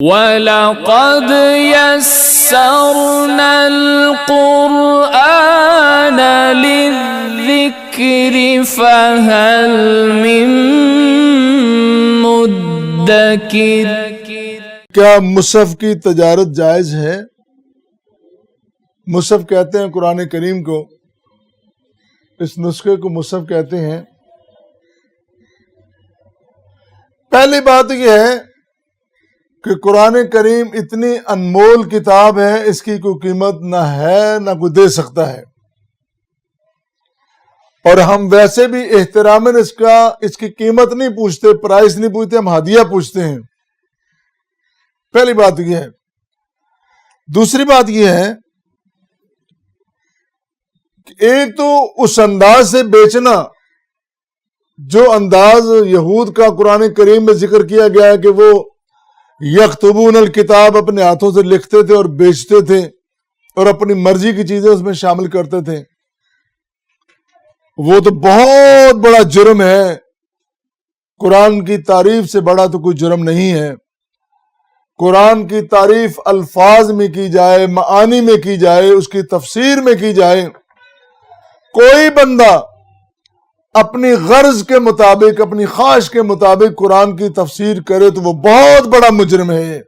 وَلَقَدْ يَسَّرْنَا الْقُرْآنَ لِلذِّكْرِ فَهَلْ مِن مُدَّكِرٍ۔ کیا مصحف کی تجارت جائز ہے؟ مصحف کہتے ہیں قرآن کریم کو، اس نسخے کو مصحف کہتے ہیں۔ پہلی بات یہ ہے کہ قرآن کریم اتنی انمول کتاب ہے، اس کی کوئی قیمت نہ ہے نہ کوئی دے سکتا ہے، اور ہم ویسے بھی احتراماً اس کی قیمت نہیں پوچھتے، پرائز نہیں پوچھتے، ہم ہدیہ پوچھتے ہیں۔ پہلی بات یہ ہے۔ دوسری بات یہ ہے کہ ایک تو اس انداز سے بیچنا جو انداز یہود کا قرآن کریم میں ذکر کیا گیا ہے کہ وہ یکتبون الکتاب اپنے ہاتھوں سے لکھتے تھے اور بیچتے تھے اور اپنی مرضی کی چیزیں اس میں شامل کرتے تھے، وہ تو بہت بڑا جرم ہے۔ قرآن کی تعریف سے بڑا تو کوئی جرم نہیں ہے۔ قرآن کی تعریف الفاظ میں کی جائے، معانی میں کی جائے، اس کی تفسیر میں کی جائے، کوئی بندہ اپنی غرض کے مطابق، اپنی خواہش کے مطابق قرآن کی تفسیر کرے تو وہ بہت بڑا مجرم ہے۔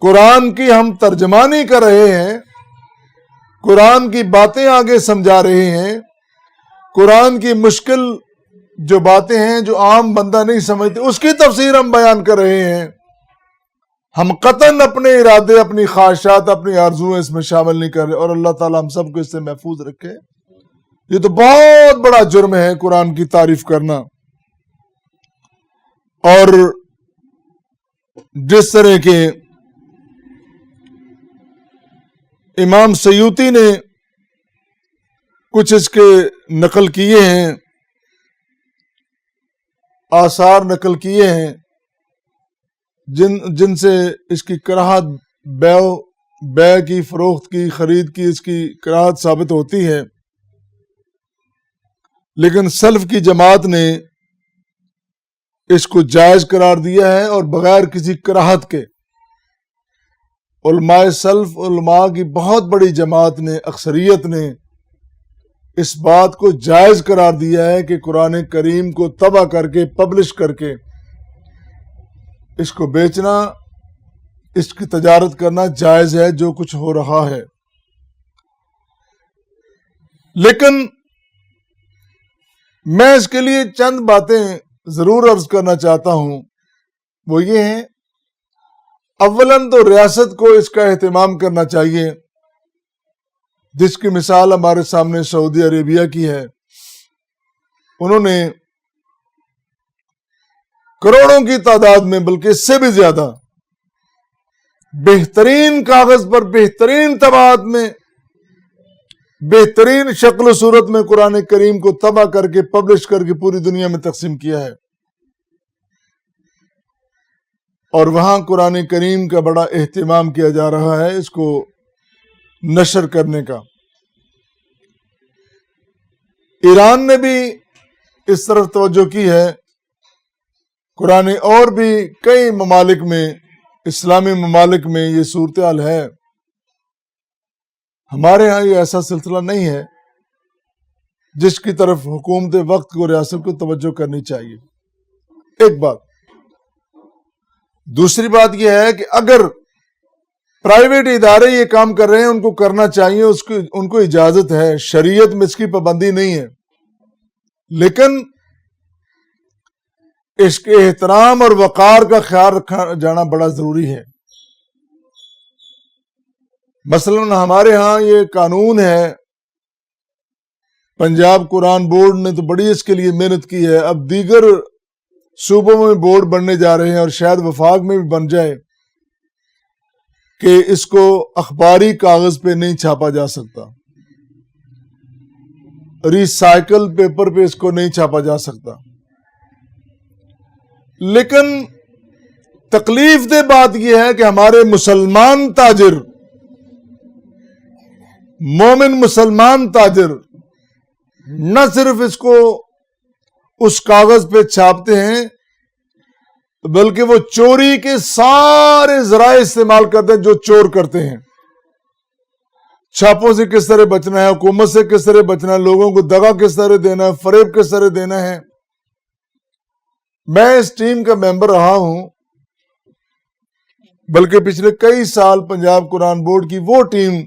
قرآن کی ہم ترجمانی کر رہے ہیں، قرآن کی باتیں آگے سمجھا رہے ہیں، قرآن کی مشکل جو باتیں ہیں جو عام بندہ نہیں سمجھتے اس کی تفسیر ہم بیان کر رہے ہیں۔ ہم قطعاً اپنے ارادے، اپنی خواہشات، اپنی آرزویں اس میں شامل نہیں کر رہے، اور اللہ تعالیٰ ہم سب کو اس سے محفوظ رکھے۔ یہ تو بہت بڑا جرم ہے قرآن کی تعریف کرنا۔ اور جس طرح کے امام سیوطی نے کچھ اس کے نقل کیے ہیں، آثار نقل کیے ہیں جن سے اس کی کراہت، بیع کی، فروخت کی، خرید کی، اس کی کراہت ثابت ہوتی ہے، لیکن سلف کی جماعت نے اس کو جائز قرار دیا ہے، اور بغیر کسی کراہت کے۔ علماء سلف، علماء کی بہت بڑی جماعت نے، اکثریت نے اس بات کو جائز قرار دیا ہے کہ قرآن کریم کو طبع کر کے، پبلش کر کے اس کو بیچنا، اس کی تجارت کرنا جائز ہے، جو کچھ ہو رہا ہے۔ لیکن میں اس کے لیے چند باتیں ضرور عرض کرنا چاہتا ہوں، وہ یہ ہیں، اولاً تو ریاست کو اس کا اہتمام کرنا چاہیے، جس کی مثال ہمارے سامنے سعودی عربیہ کی ہے۔ انہوں نے کروڑوں کی تعداد میں، بلکہ اس سے بھی زیادہ، بہترین کاغذ پر، بہترین طباعت میں، بہترین شکل و صورت میں قرآن کریم کو طبع کر کے، پبلش کر کے پوری دنیا میں تقسیم کیا ہے، اور وہاں قرآن کریم کا بڑا اہتمام کیا جا رہا ہے اس کو نشر کرنے کا۔ ایران نے بھی اس طرف توجہ کی ہے، قرآن، اور بھی کئی ممالک میں، اسلامی ممالک میں یہ صورتحال ہے۔ ہمارے ہاں یہ ایسا سلسلہ نہیں ہے، جس کی طرف حکومت وقت کو، ریاست کو توجہ کرنی چاہیے۔ ایک بات۔ دوسری بات یہ ہے کہ اگر پرائیویٹ ادارے یہ کام کر رہے ہیں، ان کو کرنا چاہیے، ان کو اجازت ہے، شریعت میں اس کی پابندی نہیں ہے، لیکن اس کے احترام اور وقار کا خیال رکھا جانا بڑا ضروری ہے۔ مثلا ہمارے ہاں یہ قانون ہے، پنجاب قرآن بورڈ نے تو بڑی اس کے لیے محنت کی ہے، اب دیگر صوبوں میں بورڈ بننے جا رہے ہیں، اور شاید وفاق میں بھی بن جائے، کہ اس کو اخباری کاغذ پہ نہیں چھاپا جا سکتا، ریسائیکل پیپر پہ اس کو نہیں چھاپا جا سکتا۔ لیکن تکلیف دہ بات یہ ہے کہ ہمارے مسلمان تاجر، مومن مسلمان تاجر، نہ صرف اس کو اس کاغذ پہ چھاپتے ہیں بلکہ وہ چوری کے سارے ذرائع استعمال کرتے ہیں جو چور کرتے ہیں. چھاپوں سے کس طرح بچنا ہے، حکومت سے کس طرح بچنا ہے، لوگوں کو دغا کس طرح دینا ہے، فریب کس طرح دینا ہے. میں اس ٹیم کا ممبر رہا ہوں، بلکہ پچھلے کئی سال پنجاب قرآن بورڈ کی وہ ٹیم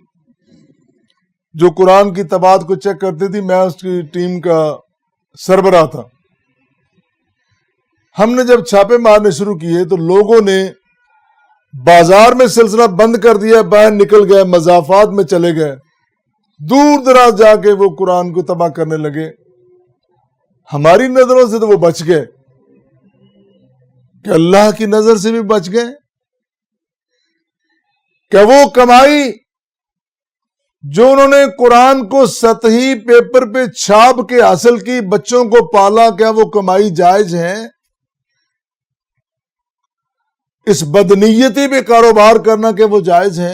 جو قرآن کی طباعت کو چیک کرتی تھی، میں اس کی ٹیم کا سربراہ تھا. ہم نے جب چھاپے مارنے شروع کیے تو لوگوں نے بازار میں سلسلہ بند کر دیا، باہر نکل گئے، مضافات میں چلے گئے، دور دراز جا کے وہ قرآن کو تباہ کرنے لگے. ہماری نظروں سے تو وہ بچ گئے، کہ اللہ کی نظر سے بھی بچ گئے؟ کہ وہ کمائی جو انہوں نے قرآن کو سطحی پیپر پہ چھاپ کے حاصل کی، بچوں کو پالا، کیا وہ کمائی جائز ہے؟ اس بدنیتی پہ کاروبار کرنا کہ وہ جائز ہے؟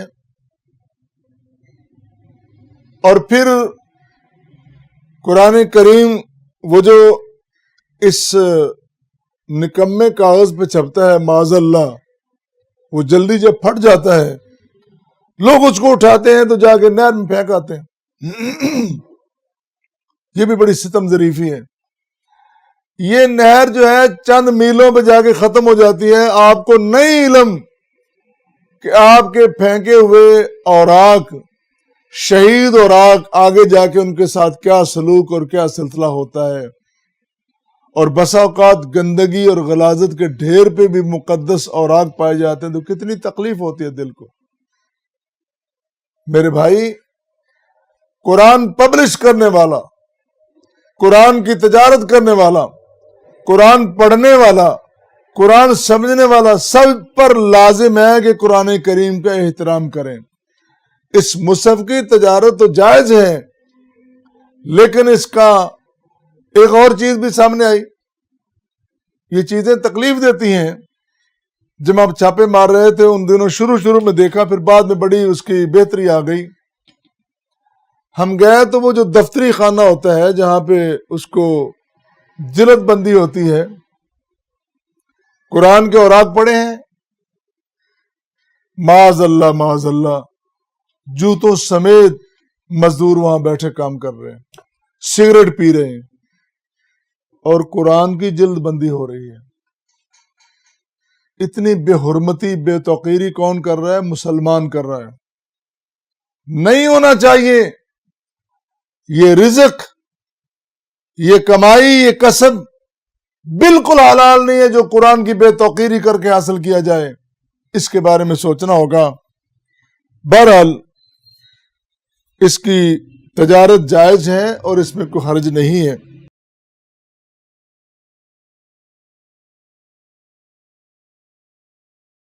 اور پھر قرآن کریم وہ جو اس نکمے کاغذ پہ چھپتا ہے، معاذ اللہ، وہ جلدی جب پھٹ جاتا ہے لوگ اس کو اٹھاتے ہیں تو جا کے نہر میں پھینک آتے ہیں. یہ بھی بڑی ستم ظریفی ہے. یہ نہر جو ہے چند میلوں پہ جا کے ختم ہو جاتی ہے، آپ کو نہیں علم کہ آپ کے پھینکے ہوئے اوراق، شہید اوراق، آگے جا کے ان کے ساتھ کیا سلوک اور کیا سلسلہ ہوتا ہے. اور بسا اوقات گندگی اور غلاظت کے ڈھیر پہ بھی مقدس اوراق پائے جاتے ہیں، تو کتنی تکلیف ہوتی ہے دل کو. میرے بھائی، قرآن پبلش کرنے والا، قرآن کی تجارت کرنے والا، قرآن پڑھنے والا، قرآن سمجھنے والا، سب پر لازم ہے کہ قرآن کریم کا احترام کریں. اس مصحف کی تجارت تو جائز ہے، لیکن اس کا ایک اور چیز بھی سامنے آئی. یہ چیزیں تکلیف دیتی ہیں. جب آپ چھاپے مار رہے تھے ان دنوں شروع میں دیکھا، پھر بعد میں بڑی اس کی بہتری آ گئی. ہم گئے تو وہ جو دفتری خانہ ہوتا ہے جہاں پہ اس کو جلد بندی ہوتی ہے، قرآن کے اوراق پڑے ہیں، معاذ اللہ معاذ اللہ، جوتوں سمیت مزدور وہاں بیٹھے کام کر رہے ہیں، سگریٹ پی رہے ہیں، اور قرآن کی جلد بندی ہو رہی ہے. اتنی بے حرمتی، بے توقیری کون کر رہا ہے؟ مسلمان کر رہا ہے. نہیں ہونا چاہیے. یہ رزق، یہ کمائی، یہ کسب بالکل حلال نہیں ہے جو قرآن کی بے توقیری کر کے حاصل کیا جائے. اس کے بارے میں سوچنا ہوگا. بہرحال اس کی تجارت جائز ہے اور اس میں کوئی حرج نہیں ہے.